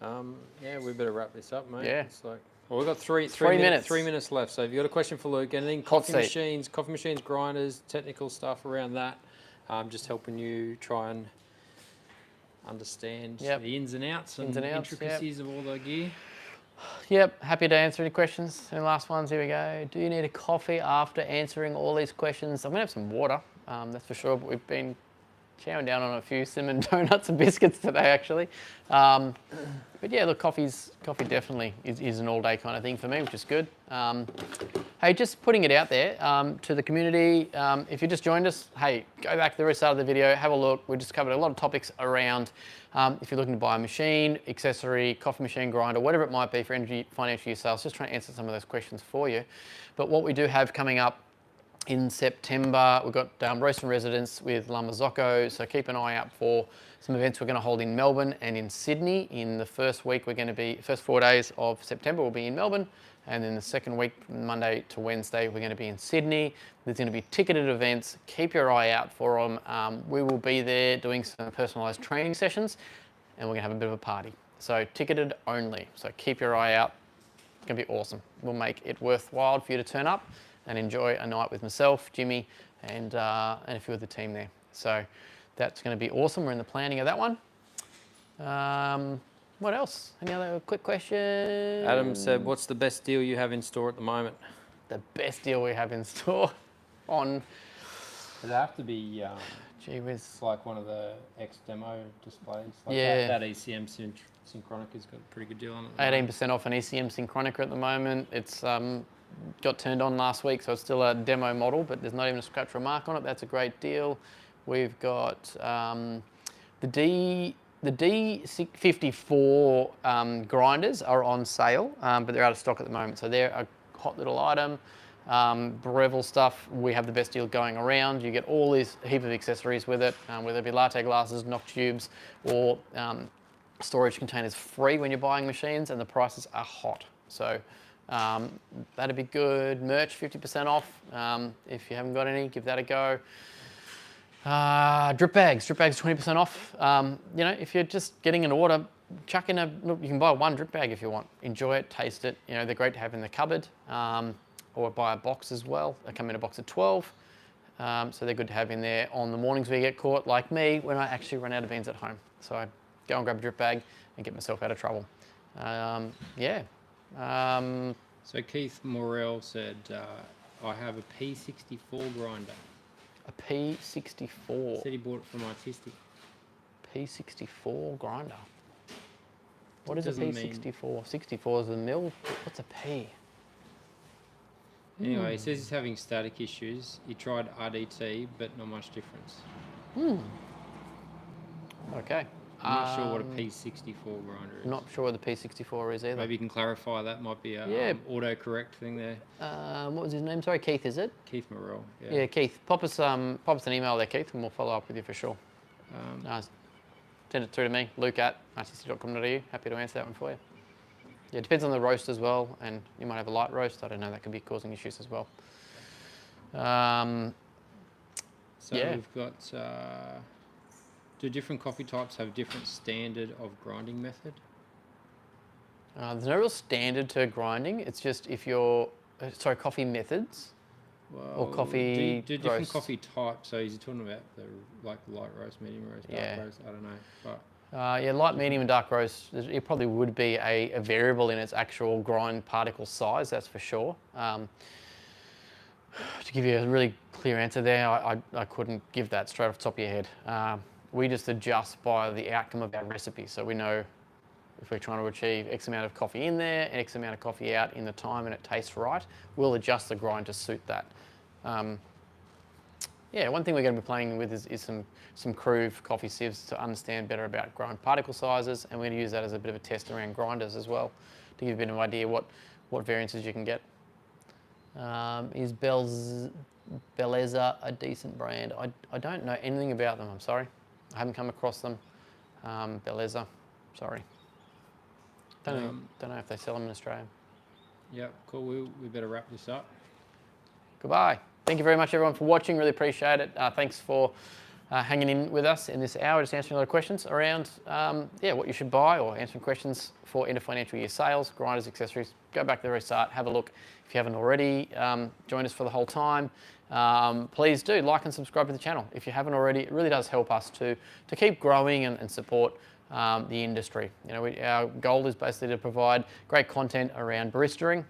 not. Yeah, we better wrap this up, mate. Yeah. It's like, well, we've got 3 minutes. 3 minutes left. So if you've got a question for Luke, anything, Hot coffee seat. machines, grinders, technical stuff around that, just helping you try and understand the ins and outs and intricacies of all the gear. Yep, happy to answer any questions. Any last ones? Here we go. Do you need a coffee after answering all these questions? I'm going to have some water, that's for sure, but we've been chowing down on a few cinnamon donuts and biscuits today, actually. But yeah, look, coffee definitely is an all-day kind of thing for me, which is good. Hey, just putting it out there to the community. If you just joined us, hey, go back to the very start of the video, have a look. We just covered a lot of topics around if you're looking to buy a machine, accessory, coffee machine, grinder, whatever it might be for energy, financial use sales. Just trying to answer some of those questions for you. But what we do have coming up in September, we've got Roast in Residence with Lamazocco, so keep an eye out for some events we're going to hold in Melbourne and in Sydney. In the first 4 days of September, we'll be in Melbourne, and then the second week, Monday to Wednesday, we're going to be in Sydney. There's going to be ticketed events. Keep your eye out for them. We will be there doing some personalised training sessions, and we're going to have a bit of a party. So ticketed only, so keep your eye out. It's going to be awesome. We'll make it worthwhile for you to turn up and enjoy a night with myself, Jimmy, and a few of the team there. So that's going to be awesome. We're in the planning of that one. What else? Any other quick questions? Adam said, what's the best deal you have in store at the moment? The best deal we have in store on... Does it have to be gee whiz. like one of the X demo displays? Like Yeah. That ECM Synchronic's got a pretty good deal on it. 18% off an ECM Synchronica at the moment. It's got turned on last week, so it's still a demo model, but there's not even a scratch remark on it. That's a great deal. We've got the D54 grinders are on sale, but they're out of stock at the moment. So they're a hot little item. Breville stuff, we have the best deal going around. You get all these heap of accessories with it, whether it be latte glasses, knock tubes, or storage containers free when you're buying machines, and the prices are hot. So that'd be good. Merch, 50% off. If you haven't got any, give that a go. Drip bags 20% off. You know, if you're just getting an order, chuck in look, you can buy one drip bag if you want. Enjoy it, taste it. You know, they're great to have in the cupboard, or buy a box as well. They come in a box of 12. So they're good to have in there on the mornings we get caught, like me, when I actually run out of beans at home. So I go and grab a drip bag and get myself out of trouble. Yeah. So Keith Morrell said, I have a P64 grinder. A P64. Said he bought it from Artisti. P64 grinder. What is a Doesn't P64? 64 is a mil. What's a P? Anyway, he says he's having static issues. He tried RDT, but not much difference. Okay. I'm not sure what a P64 grinder is. Not sure what the P64 is either. Maybe you can clarify that. Might be a Yeah. autocorrect thing there. What was his name? Sorry, Keith, is it? Keith Morrell. Yeah, Keith. Pop us an email there, Keith, and we'll follow up with you for sure. Send it through to me, luke@artisti.com.au. Happy to answer that one for you. Yeah, it depends on the roast as well, and you might have a light roast. I don't know, that could be causing issues as well. So yeah. we've got, do different coffee types have different standard of grinding method? There's no real standard to grinding. It's just if you're, coffee methods. Well, Or coffee do different roast. coffee types. So is he talking about the light roast, medium roast, dark roast? I don't know. But Yeah, light, medium, and dark roast, it probably would be a variable in its actual grind particle size, that's for sure. To give you a really clear answer there, I couldn't give that straight off the top of your head. We just adjust by the outcome of our recipe. So we know if we're trying to achieve X amount of coffee in there, X amount of coffee out in the time, and it tastes right, we'll adjust the grind to suit that. Yeah, one thing we're going to be playing with is some Cruve coffee sieves to understand better about grind particle sizes, and we're going to use that as a bit of a test around grinders as well, to give you a bit of an idea what variances you can get. Is Bellezza a decent brand? I don't know anything about them, I'm sorry. I haven't come across them. Bellezza, sorry. Don't know if they sell them in Australia. yeah, cool. We better wrap this up. Goodbye. Thank you very much, everyone, for watching. Really appreciate it. Thanks for hanging in with us in this hour, just answering a lot of questions around what you should buy, or answering questions for end of financial year sales, grinders, accessories. Go back to the very start, have a look. If you haven't already, joined us for the whole time. Please do like and subscribe to the channel. If you haven't already, it really does help us to keep growing and support the industry. You know, our goal is basically to provide great content around baristering,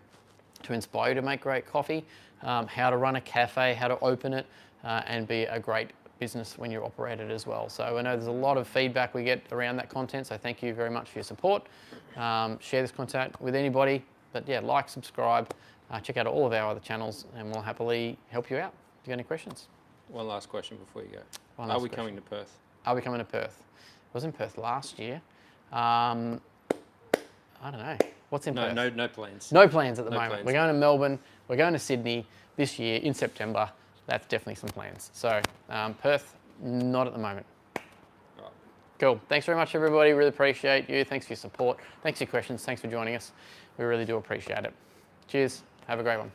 to inspire you to make great coffee, how to run a cafe, how to open it, and be a great business when you operate it as well. So I know there's a lot of feedback we get around that content, so thank you very much for your support. Share this content with anybody, but yeah, like, subscribe, check out all of our other channels, and we'll happily help you out. Do you got any questions? One last question before you go. One Are last we question. coming to Perth? Are we coming to Perth? I was in Perth last year. I don't know. What's in Perth? No plans. No plans at the No moment. plans. We're going to Melbourne. We're going to Sydney this year in September. That's definitely some plans. So Perth, not at the moment. Right. Cool. Thanks very much, everybody. Really appreciate you. Thanks for your support. Thanks for your questions. Thanks for joining us. We really do appreciate it. Cheers. Have a great one.